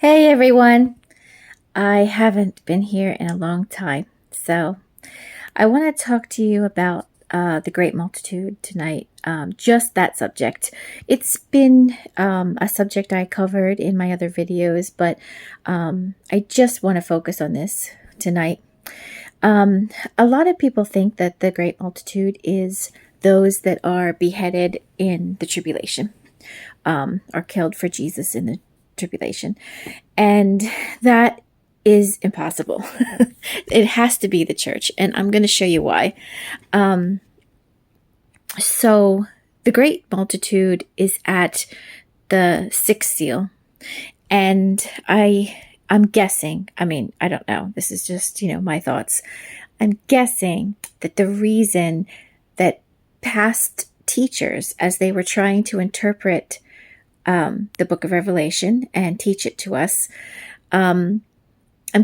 Hey everyone! I haven't been here in a long time, so I want to talk to you about the great multitude tonight. Just that subject. It's been a subject I covered in my other videos, but I just want to focus on this tonight. A lot of people think that the great multitude is those that are beheaded in the tribulation, are killed for Jesus in the tribulation. And that is impossible. It has to be the church. And I'm going to show you why. So the great multitude is at the sixth seal. And I'm guessing, I don't know. This is just, my thoughts. I'm guessing that the reason that past teachers, as they were trying to interpret the book of Revelation and teach it to us, I'm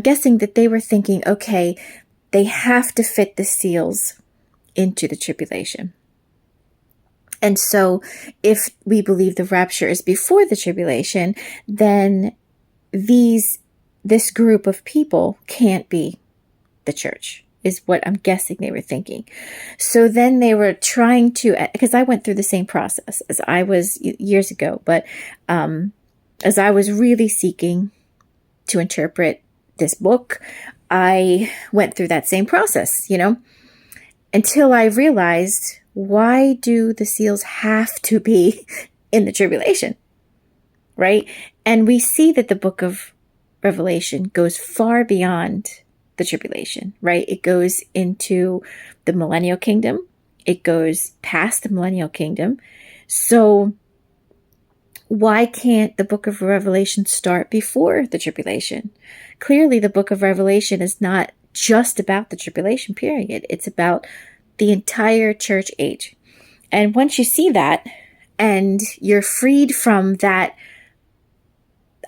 guessing that they were thinking, okay, they have to fit the seals into the tribulation. And so if we believe the rapture is before the tribulation, then this group of people can't be the church, is what I'm guessing they were thinking. So then they were trying to, because I went through the same process as I was years ago, but as I was really seeking to interpret this book, I went through that same process, until I realized, why do the seals have to be in the tribulation, right? And we see that the book of Revelation goes far beyond the tribulation, right? It goes into the millennial kingdom. It goes past the millennial kingdom. So why can't the book of Revelation start before the tribulation? Clearly, the book of Revelation is not just about the tribulation period. It's about the entire church age. And once you see that, and you're freed from that,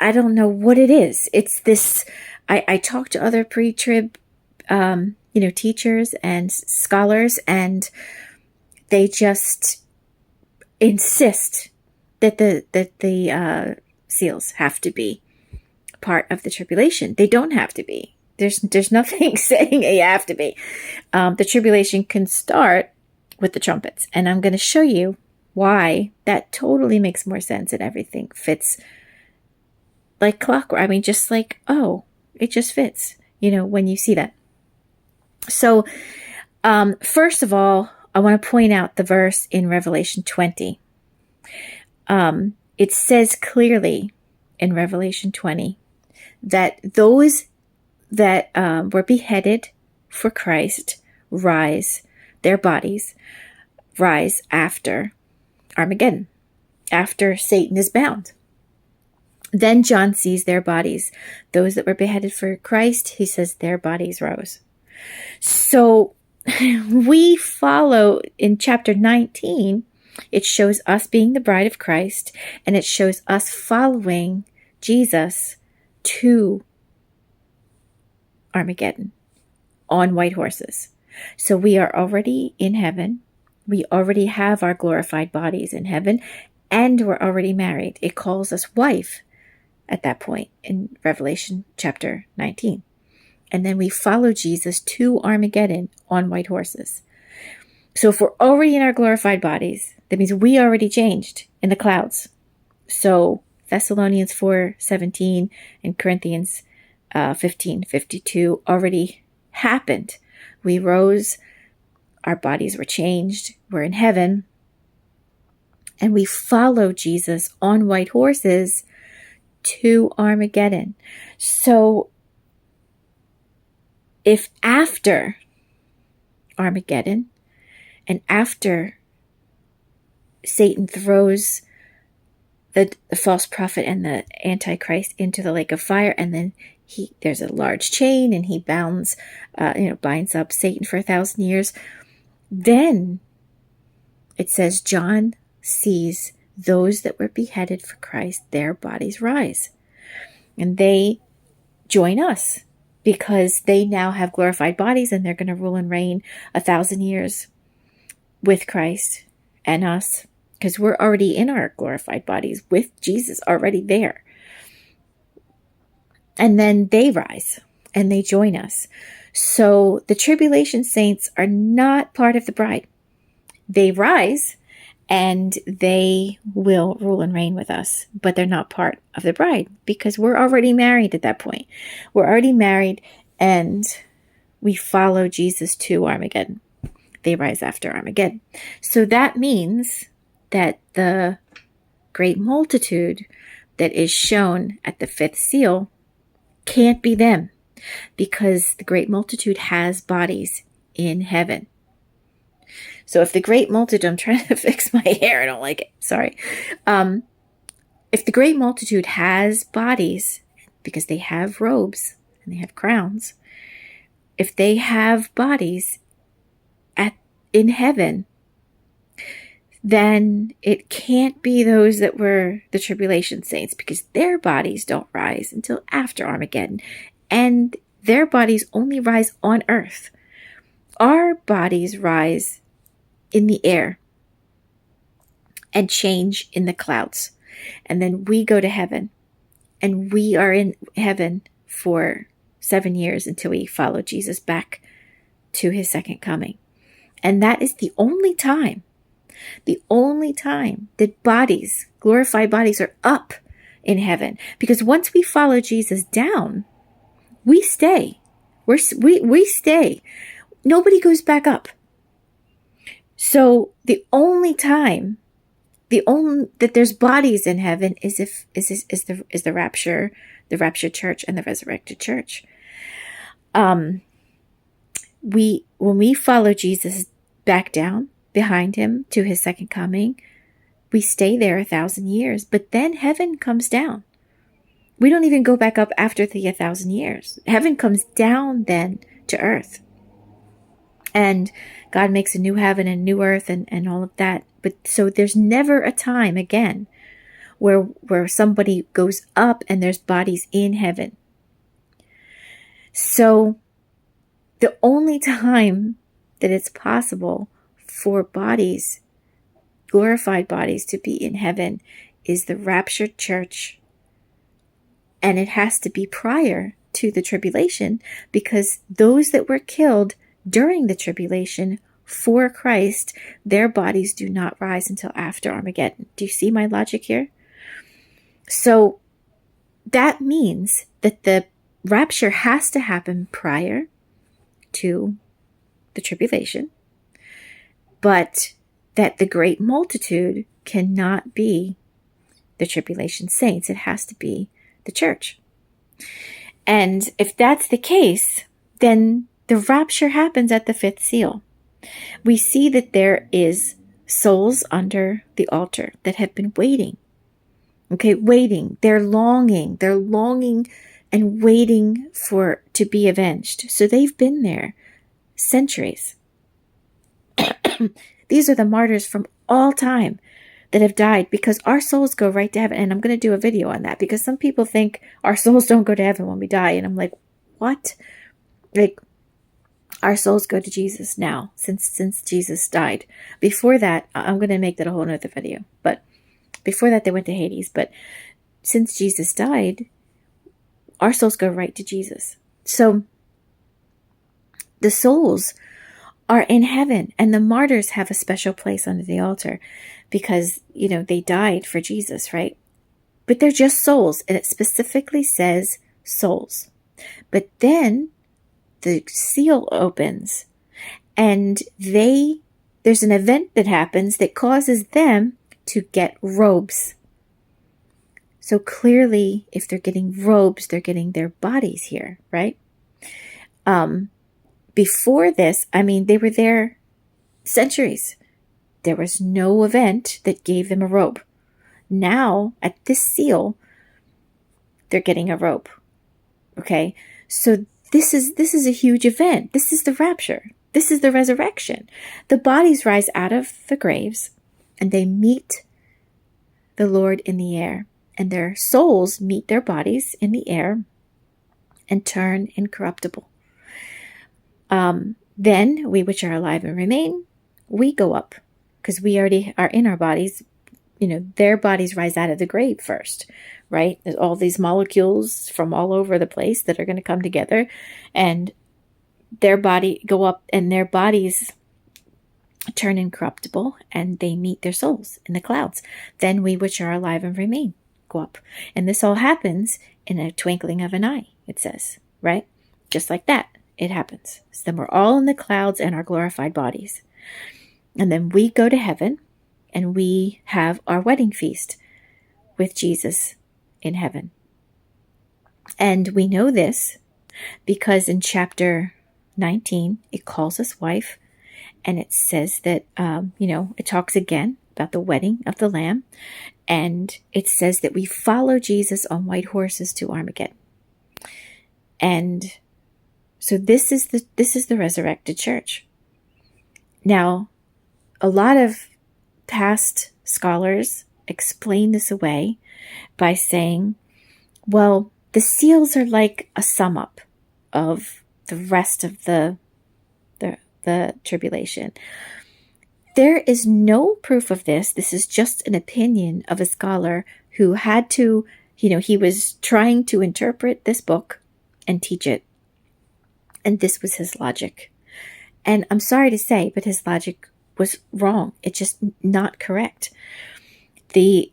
I don't know what it is. It's this, I talk to other pre-trib, teachers and scholars, and they just insist that the seals have to be part of the tribulation. They don't have to be. There's nothing saying they have to be. The tribulation can start with the trumpets, and I'm going to show you why that totally makes more sense and everything fits like clockwork. Just like, oh, it just fits, when you see that. So, first of all, I want to point out the verse in Revelation 20. It says clearly in Revelation 20 that those that were beheaded for Christ their bodies rise after Armageddon, after Satan is bound. Then John sees their bodies. Those that were beheaded for Christ, he says their bodies rose. So we follow in chapter 19, it shows us being the bride of Christ, and it shows us following Jesus to Armageddon on white horses. So we are already in heaven. We already have our glorified bodies in heaven, and we're already married. It calls us wife at that point in Revelation chapter 19. And then we follow Jesus to Armageddon on white horses. So if we're already in our glorified bodies, that means we already changed in the clouds. So Thessalonians 4:17 and Corinthians 15:52 already happened. We rose, our bodies were changed, we're in heaven, and we follow Jesus on white horses to Armageddon. So if after Armageddon and after Satan throws the false prophet and the Antichrist into the lake of fire, and then there's a large chain, and he binds up Satan for 1,000 years. Then it says John sees those that were beheaded for Christ, their bodies rise. And they join us because they now have glorified bodies, and they're going to rule and reign 1,000 years with Christ and us, because we're already in our glorified bodies with Jesus already there. And then they rise and they join us. So the tribulation saints are not part of the bride. They rise and they will rule and reign with us, but they're not part of the bride because we're already married at that point. We're already married and we follow Jesus to Armageddon. They rise after Armageddon. So that means that the great multitude that is shown at the fifth seal can't be them, because the great multitude has bodies in heaven. So if the great multitude, I'm trying to fix my hair, I don't like it, sorry. If the great multitude has bodies, because they have robes and they have crowns, if they have bodies in heaven, then it can't be those that were the tribulation saints, because their bodies don't rise until after Armageddon, and their bodies only rise on earth. Our bodies rise in the air and change in the clouds, and then we go to heaven, and we are in heaven for 7 years until we follow Jesus back to his second coming. And that is the only time that bodies, glorified bodies, are up in heaven. Because once we follow Jesus down, we stay. We stay. Nobody goes back up. So the only time, that there's bodies in heaven is the raptured church and the resurrected church. When we follow Jesus back down behind him to his second coming, we stay there 1,000 years, but then heaven comes down. We don't even go back up after the 1,000 years. Heaven comes down then to earth. And God makes a new heaven and new earth and all of that. But so there's never a time again where somebody goes up and there's bodies in heaven. So the only time that it's possible for bodies, glorified bodies, to be in heaven is the raptured church. And it has to be prior to the tribulation, because those that were killed during the tribulation for Christ, their bodies do not rise until after Armageddon. Do you see my logic here? So that means that the rapture has to happen prior to the tribulation, but that the great multitude cannot be the tribulation saints. It has to be the church. And if that's the case, then the rapture happens at the fifth seal. We see that there is souls under the altar that have been waiting. Okay, waiting. They're longing and waiting to be avenged. So they've been there centuries. These are the martyrs from all time that have died, because our souls go right to heaven. And I'm going to do a video on that, because some people think our souls don't go to heaven when we die. And I'm like, what? Like, our souls go to Jesus now, since Jesus died. Before that, I'm going to make that a whole nother video. But before that, they went to Hades. But since Jesus died, our souls go right to Jesus. So the souls are in heaven, and the martyrs have a special place under the altar because, they died for Jesus, right? But they're just souls, and it specifically says souls. But then the seal opens, and there's an event that happens that causes them to get robes. So clearly, if they're getting robes, they're getting their bodies here, right? Before this, they were there centuries. There was no event that gave them a robe. Now, at this seal, they're getting a robe. Okay? So this is a huge event. This is the rapture. This is the resurrection. The bodies rise out of the graves, and they meet the Lord in the air. And their souls meet their bodies in the air and turn incorruptible. Then we which are alive and remain, we go up, because we already are in our bodies. Their bodies rise out of the grave first, right? There's all these molecules from all over the place that are going to come together and their body go up, and their bodies turn incorruptible, and they meet their souls in the clouds. Then we which are alive and remain go up. And this all happens in a twinkling of an eye, it says, right? Just like that, it happens. So then we're all in the clouds in our glorified bodies. And then we go to heaven, and we have our wedding feast with Jesus in heaven. And we know this because in chapter 19, it calls us wife, and it says that, it talks again about the wedding of the Lamb, and it says that we follow Jesus on white horses to Armageddon. And so this is the resurrected church. Now, a lot of past scholars explain this away by saying, well, the seals are like a sum up of the rest of the tribulation. There is no proof of this. This is just an opinion of a scholar who had to, he was trying to interpret this book and teach it. And this was his logic. And I'm sorry to say, but his logic was wrong. It's just not correct. The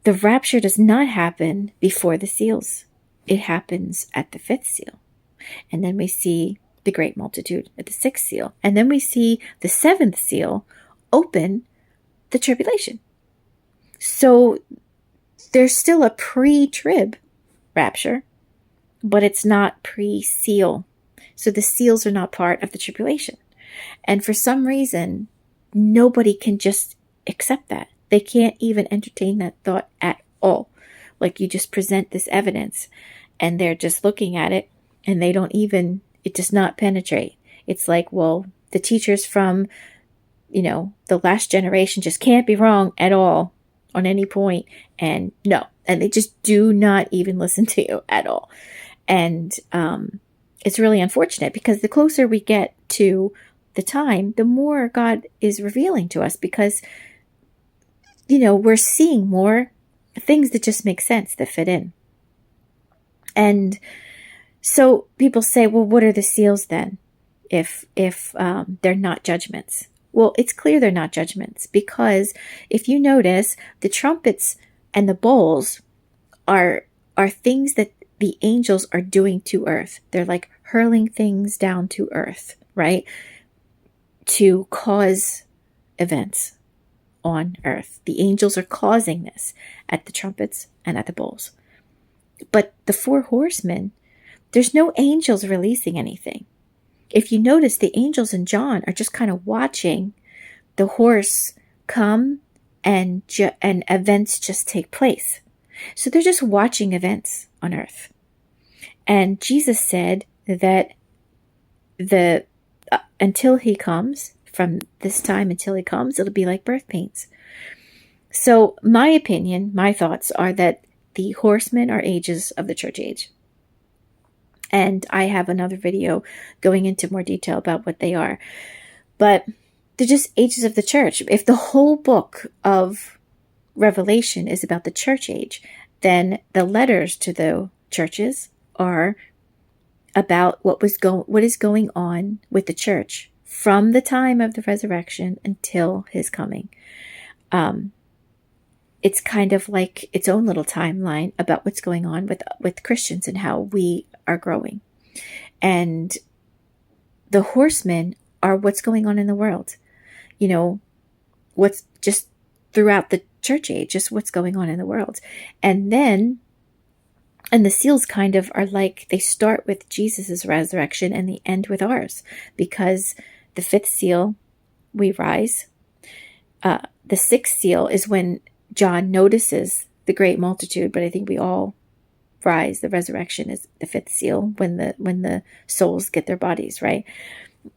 rapture does not happen before the seals. It happens at the fifth seal. And then we see the great multitude at the sixth seal. And then we see the seventh seal open the tribulation. So there's still a pre-trib rapture, but it's not pre-seal. So the seals are not part of the tribulation. And for some reason, nobody can just accept that. They can't even entertain that thought at all. Like, you just present this evidence and they're just looking at it and they don't even, it does not penetrate. It's like, well, the teachers from, the last generation just can't be wrong at all on any point. And no, and they just do not even listen to you at all. And it's really unfortunate because the closer we get to the time, the more God is revealing to us because, we're seeing more things that just make sense, that fit in. And so people say, well, what are the seals then if they're not judgments? Well, it's clear they're not judgments because if you notice, the trumpets and the bowls are things that the angels are doing to earth. They're like hurling things down to earth, right? To cause events on earth. The angels are causing this at the trumpets and at the bowls. But the four horsemen, there's no angels releasing anything. If you notice, the angels in John are just kind of watching the horse come and events just take place. So they're just watching events on earth. And Jesus said that until he comes, from this time until he comes, it'll be like birth pains. So my opinion, my thoughts are that the horsemen are ages of the church age. And I have another video going into more detail about what they are. But they're just ages of the church. If the whole book of Revelation is about the church age, then the letters to the churches are about what is going on with the church from the time of the resurrection until his coming. It's kind of like its own little timeline about what's going on with Christians and how we are growing. And the horsemen are what's going on in the world. What's just throughout the church age, just what's going on in the world. And the seals kind of are like, they start with Jesus's resurrection and they end with ours, because the fifth seal, we rise. The sixth seal is when John notices the great multitude, but I think we all rise. The resurrection is the fifth seal when the souls get their bodies, right?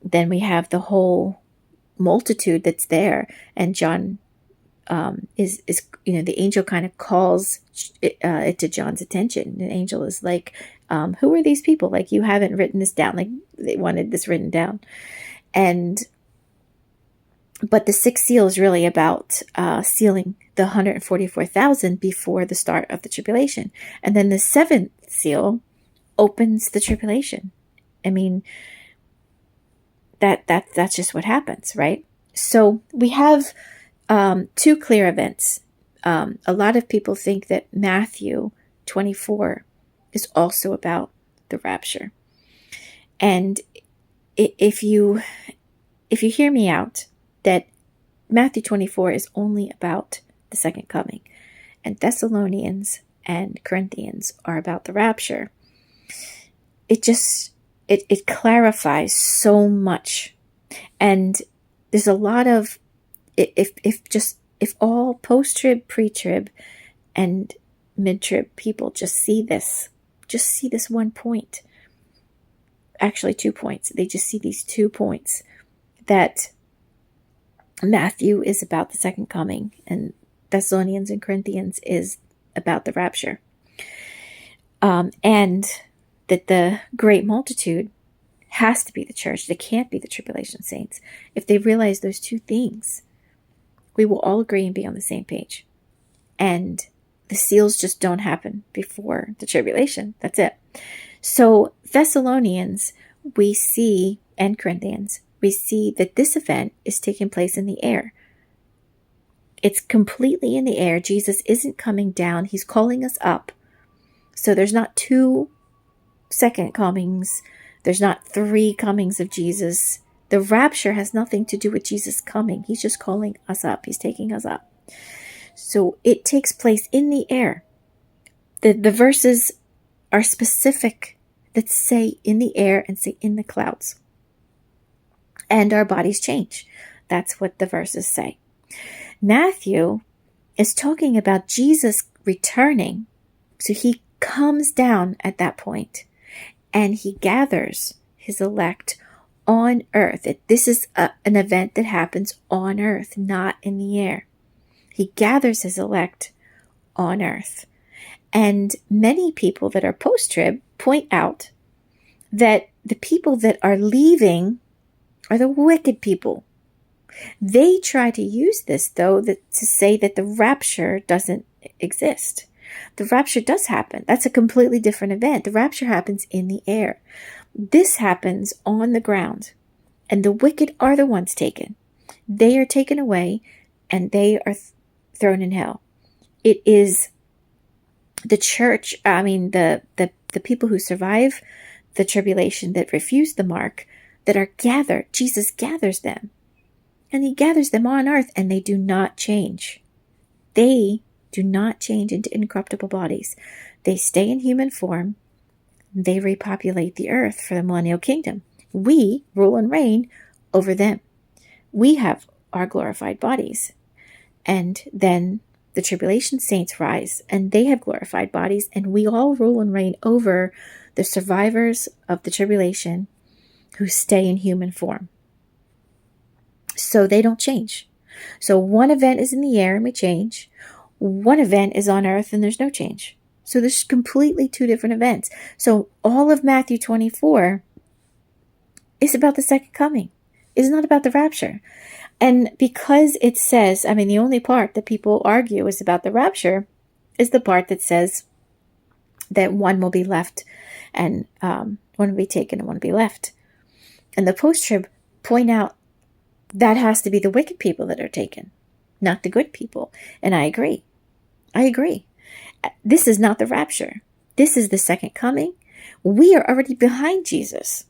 Then we have the whole multitude that's there, and John is the angel kind of calls it to John's attention. The angel is like, who are these people? Like, you haven't written this down. Like, they wanted this written down. But the sixth seal is really about sealing the 144,000 before the start of the tribulation. And then the seventh seal opens the tribulation. I mean, that's just what happens, right? So we have two clear events. A lot of people think that Matthew 24 is also about the rapture. And if you hear me out, that Matthew 24 is only about the second coming, and Thessalonians and Corinthians are about the rapture, it clarifies so much. And there's a lot of, if all post-trib, pre-trib, and mid-trib people just see this one point, actually 2 points. They just see these 2 points, that Matthew is about the second coming and Thessalonians and Corinthians is about the rapture. And that the great multitude has to be the church. It can't be the tribulation saints. If they realize those two things, we will all agree and be on the same page. And the seals just don't happen before the tribulation. That's it. So Thessalonians, we see, and Corinthians, we see that this event is taking place in the air. It's completely in the air. Jesus isn't coming down. He's calling us up. So there's not 2 second comings. There's not 3 comings of Jesus. The rapture has nothing to do with Jesus coming. He's just calling us up. He's taking us up. So it takes place in the air. The verses are specific that say in the air and say in the clouds. And our bodies change. That's what the verses say. Matthew is talking about Jesus returning. So he comes down at that point and he gathers his elect on earth. This is an event that happens on earth, not in the air. He gathers his elect on earth. And many people that are post-trib point out that the people that are leaving are the wicked people. They try to use this, though, to say that the rapture doesn't exist. The rapture does happen. That's a completely different event. The rapture happens in the air. This happens on the ground. And the wicked are the ones taken. They are taken away and they are thrown in hell. It is the church, the people who survive the tribulation, that refuse the mark, that are gathered. Jesus gathers them. And he gathers them on earth, and they do not change. They do not change into incorruptible bodies. They stay in human form. They repopulate the earth for the millennial kingdom. We rule and reign over them. We have our glorified bodies. And then the tribulation saints rise, and they have glorified bodies, and we all rule and reign over the survivors of the tribulation who stay in human form. So they don't change. So one event is in the air and we change. One event is on earth and there's no change. So there's completely 2 different events. So all of Matthew 24 is about the second coming. It's not about the rapture. And because it says, the only part that people argue is about the rapture is the part that says that one will be left and one will be taken and one will be left. And the post-trib point out that has to be the wicked people that are taken, not the good people. And I agree. This is not the rapture. This is the second coming. We are already behind Jesus.